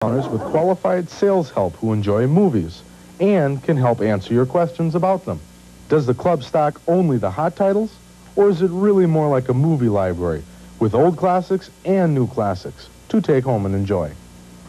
with qualified sales help who enjoy movies and can help answer your questions about them. Does the club stock only the hot titles, or is it really more like a movie library with old classics and new classics to take home and enjoy?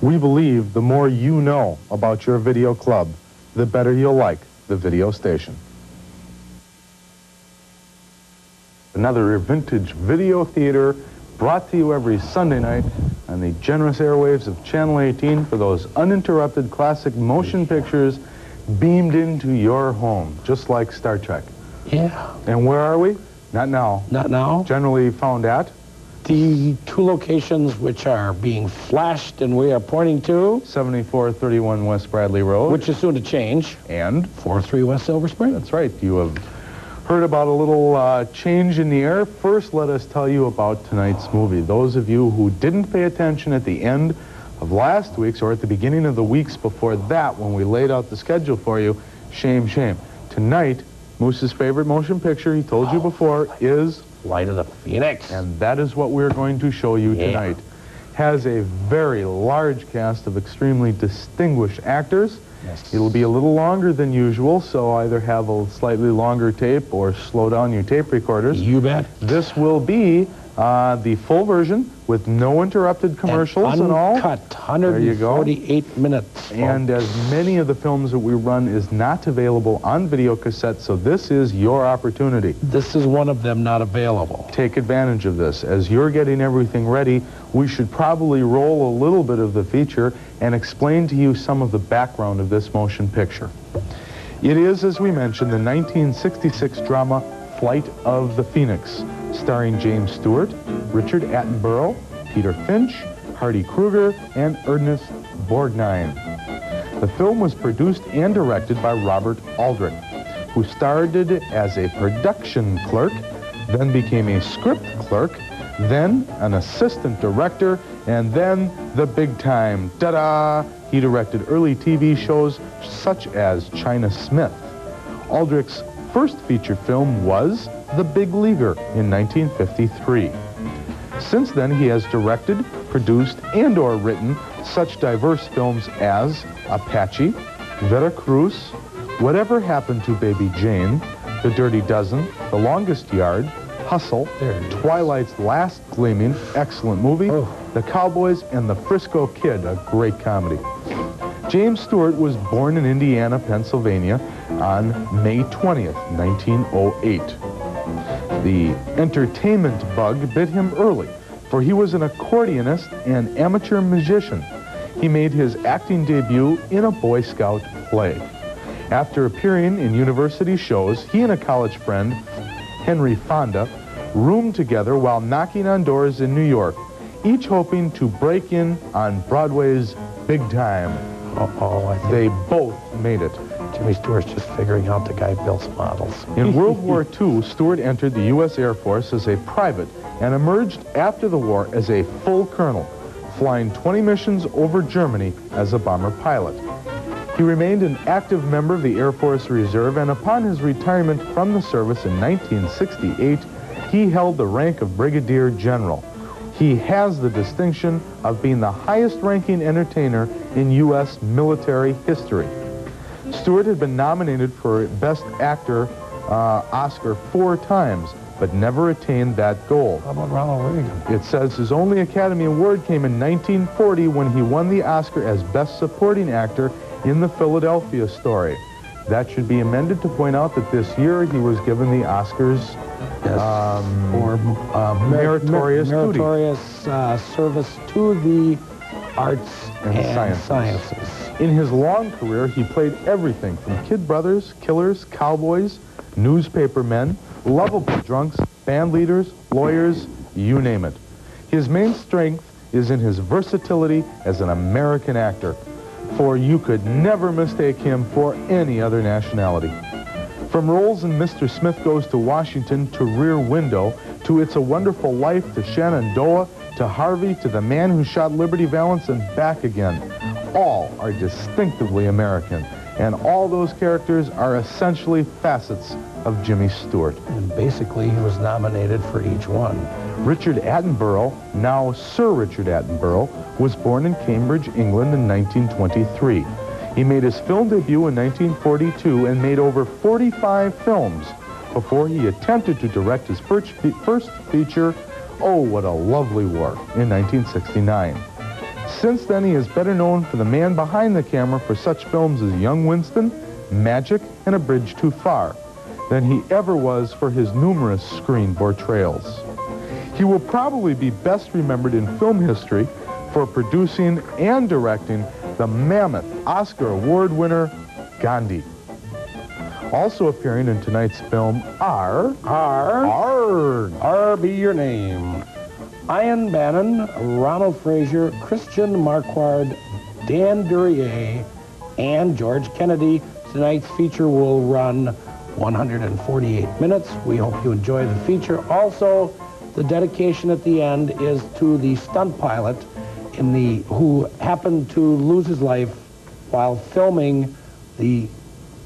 We believe the more you know about your video club, the better you'll like the video station. Another vintage video theater brought to you every Sunday night on the generous airwaves of Channel 18 for those uninterrupted classic motion pictures beamed into your home, just like Star Trek. Yeah. And where are we? Not now. Not now. Generally found at? The two locations which are being flashed and we are pointing to. 7431 West Bradley Road. Which is soon to change. And? 43 West Silver Spring. That's right. You have heard about a little change in the air. First, let us tell you about tonight's movie. Those of you who didn't pay attention at the end of last week's or at the beginning of the weeks before that when we laid out the schedule for you, shame, shame. Tonight, Moose's favorite motion picture, he told you before, is Flight of the Phoenix. And that is what we're going to show you tonight. Has a very large cast of extremely distinguished actors. Yes. It'll be a little longer than usual, so either have a slightly longer tape or slow down your tape recorders. You bet. This will be the full version with no interrupted commercials and all. Uncut, 148 minutes. And as many of the films that we run is not available on video cassette, so this is your opportunity. This is one of them not available. Take advantage of this. As you're getting everything ready, we should probably roll a little bit of the feature and explain to you some of the background of this motion picture. It is, as we mentioned, the 1966 drama Flight of the Phoenix, starring James Stewart, Richard Attenborough, Peter Finch, Hardy Kruger, and Ernest Borgnine. The film was produced and directed by Robert Aldrich, who started as a production clerk, then became a script clerk, then an assistant director, and then the big time, ta-da! He directed early TV shows such as China Smith. Aldrich's first feature film was The Big Leaguer in 1953. Since then, he has directed, produced, and/or written such diverse films as Apache, Veracruz, Whatever Happened to Baby Jane, The Dirty Dozen, The Longest Yard, Hustle, Twilight's Last Gleaming, excellent movie, The Cowboys, and The Frisco Kid, a great comedy. James Stewart was born in Indiana, Pennsylvania on May 20th, 1908. The entertainment bug bit him early, for he was an accordionist and amateur musician. He made his acting debut in a Boy Scout play. After appearing in university shows, he and a college friend, Henry Fonda, roomed together while knocking on doors in New York, each hoping to break in on Broadway's Big Time. They both made it. Jimmy Stewart's just figuring out the guy builds models. In World War II, Stewart entered the U.S. Air Force as a private and emerged after the war as a full colonel, flying 20 missions over Germany as a bomber pilot. He remained an active member of the Air Force Reserve, and upon his retirement from the service in 1968, he held the rank of Brigadier General. He has the distinction of being the highest-ranking entertainer in U.S. military history. Stewart had been nominated for Best Actor Oscar 4 times, but never attained that goal. How about Ronald Reagan? It says his only Academy Award came in 1940 when he won the Oscar as Best Supporting Actor in The Philadelphia Story. That should be amended to point out that this year he was given the Oscars for meritorious service to the arts and sciences. In his long career, he played everything from Kid Brothers, killers, cowboys, newspaper men, lovable drunks, band leaders, lawyers, you name it. His main strength is in his versatility as an American actor, for you could never mistake him for any other nationality. From roles in Mr. Smith Goes to Washington to Rear Window, to It's a Wonderful Life, to Shenandoah, to Harvey, to The Man Who Shot Liberty Valance and back again, all are distinctively American. And all those characters are essentially facets of Jimmy Stewart. And basically, he was nominated for each one. Richard Attenborough, now Sir Richard Attenborough, was born in Cambridge, England in 1923. He made his film debut in 1942 and made over 45 films before he attempted to direct his first feature, Oh, What a Lovely War, in 1969. Since then, he is better known for the man behind the camera for such films as Young Winston, Magic, and A Bridge Too Far than he ever was for his numerous screen portrayals. He will probably be best remembered in film history for producing and directing the mammoth Oscar Award winner, Gandhi. Also appearing in tonight's film are... R be your name. Ian Bannon, Ronald Fraser, Christian Marquard, Dan Duryea, and George Kennedy. Tonight's feature will run 148 minutes. We hope you enjoy the feature. Also, the dedication at the end is to the stunt pilot who happened to lose his life while filming the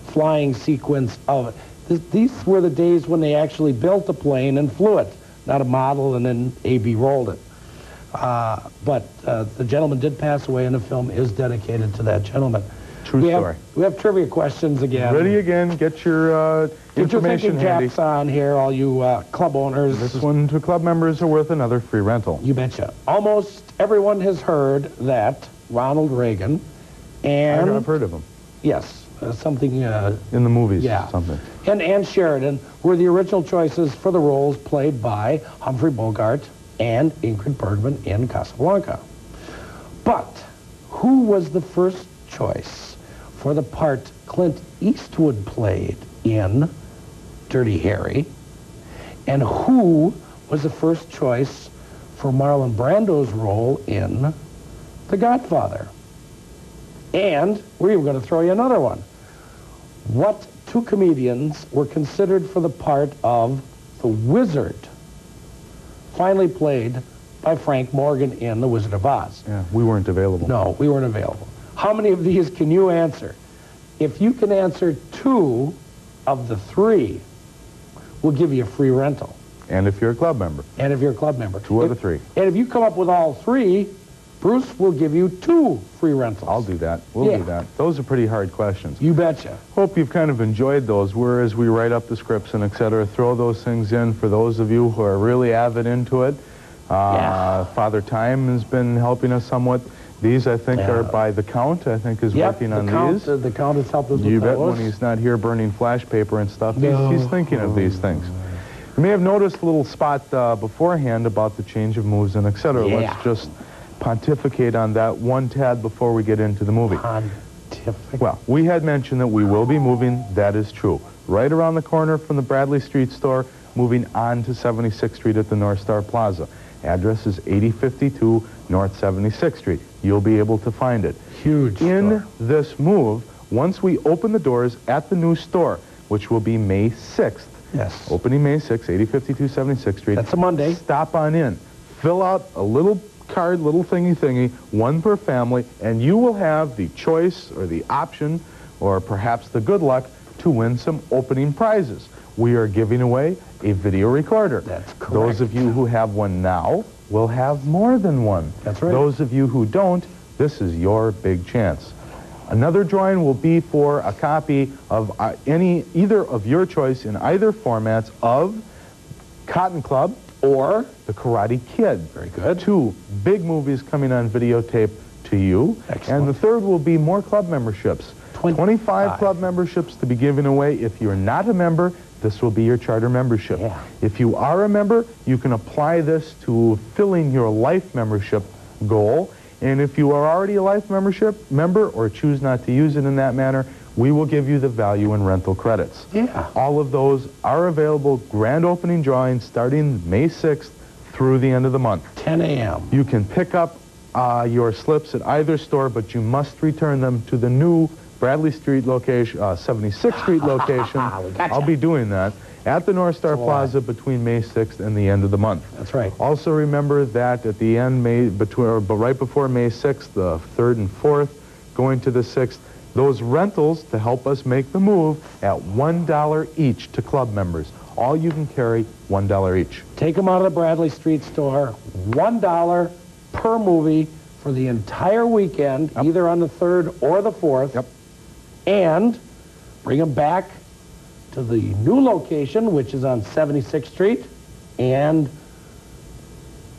flying sequence of it. These were the days when they actually built a plane and flew it, not a model and then A.B. rolled it. But the gentleman did pass away, and the film is dedicated to that gentleman. True story. We have trivia questions again. Ready again. Get your information thinking handy. caps on here, all you club owners. This one to club members are worth another free rental. You betcha. Almost everyone has heard that Ronald Reagan and... I've heard of him. Yes, something... in the movies, yeah. Something. And Ann Sheridan were the original choices for the roles played by Humphrey Bogart and Ingrid Bergman in Casablanca. But who was the first choice for the part Clint Eastwood played in Dirty Harry? And who was the first choice for Marlon Brando's role in The Godfather? And we're even going to throw you another one. What two comedians were considered for the part of the Wizard, finally played by Frank Morgan in The Wizard of Oz? Yeah, we weren't available. No, we weren't available. How many of these can you answer? If you can answer 2 of the 3, we'll give you a free rental. And if you're a club member. And if you're a club member. 2 of the 3. And if you come up with all 3, Bruce will give you 2 free rentals. I'll do that. We'll do that. Those are pretty hard questions. You betcha. Hope you've kind of enjoyed those, whereas we write up the scripts and et cetera, throw those things in for those of you who are really avid into it. Father Time has been helping us somewhat. These, I think, are by The Count, I think, is working on these. The Count has helped us with You bet those. when he's not here burning flash paper and stuff, he's thinking of these things. You may have noticed a little spot beforehand about the change of moves and et cetera. Yeah. Let's just pontificate on that one tad before we get into the movie. Pontificate. Well, we had mentioned that we will be moving. That is true. Right around the corner from the Bradley Street store, moving on to 76th Street at the North Star Plaza. Address is 8052 North 76th Street. You'll be able to find it. Huge In store. this move, once we open the doors at the new store, which will be May 6th. Yes. Opening May 6th, 8052 76th Street. That's a Monday. Stop on in. Fill out a little card, little thingy, one per family, and you will have the choice or the option or perhaps the good luck to win some opening prizes. We are giving away a video recorder. That's correct. Those of you who have one now will have more than one. That's right. Those of you who don't, this is your big chance. Another drawing will be for a copy of either of your choice in either formats of Cotton Club or The Karate Kid. Very good. 2 big movies coming on videotape to you. Excellent. And the third will be more club memberships. 25 club memberships to be given away. If you're not a member, this will be your charter membership. Yeah. If you are a member, you can apply this to filling your life membership goal. And if you are already a life member or choose not to use it in that manner, we will give you the value in rental credits. Yeah. All of those are available. Grand opening drawings starting May 6th through the end of the month. 10 a.m. You can pick up your slips at either store, but you must return them to the new Bradley Street location, 76th Street location. Gotcha. I'll be doing that at the North Star Plaza between May 6th and the end of the month. That's right. Also remember that at the end, right before May 6th, the 3rd and 4th, going to the 6th, Those rentals to help us make the move at $1 each to club members. All you can carry, $1 each. Take them out of the Bradley Street store, $1 per movie for the entire weekend, either on the 3rd or the 4th. Yep. And bring them back to the new location, which is on 76th Street, and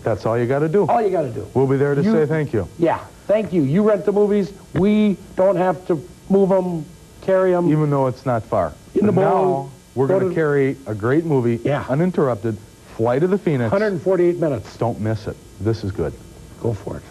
That's all you got to do. all you got to do. We'll be there to say thank you. Yeah, thank you. You rent the movies. We don't have to move them, carry them. Even though it's not far. In the And now, bowl, we're go going to to- carry a great movie, Yeah. uninterrupted, Flight of the Phoenix. 148 minutes. Don't miss it. This is good. Go for it.